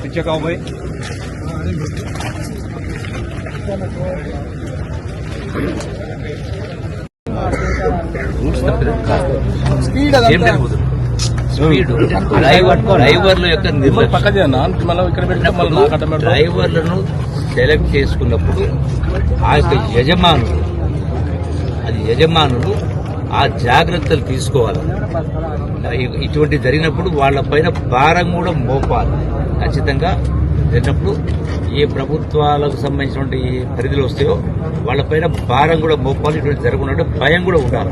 पीछे का भाई స్పీడ్ డ్రైవర్ల యొక్క డ్రైవర్లను సెలెక్ట్ చేసుకున్నప్పుడు ఆ యొక్క యజమానులు ఆ జాగ్రత్తలు తీసుకోవాలి. ఇటువంటి జరిగినప్పుడు వాళ్ళపైన భారం కూడా మోపాలి. ఖచ్చితంగా జరిగినప్పుడు ఏ ప్రభుత్వాలకు సంబంధించినటువంటి పరిధిలో వస్తాయో వాళ్ళపైన భారం కూడా మోపాలి. ఇటువంటి జరగకుండా భయం కూడా ఉండాలి.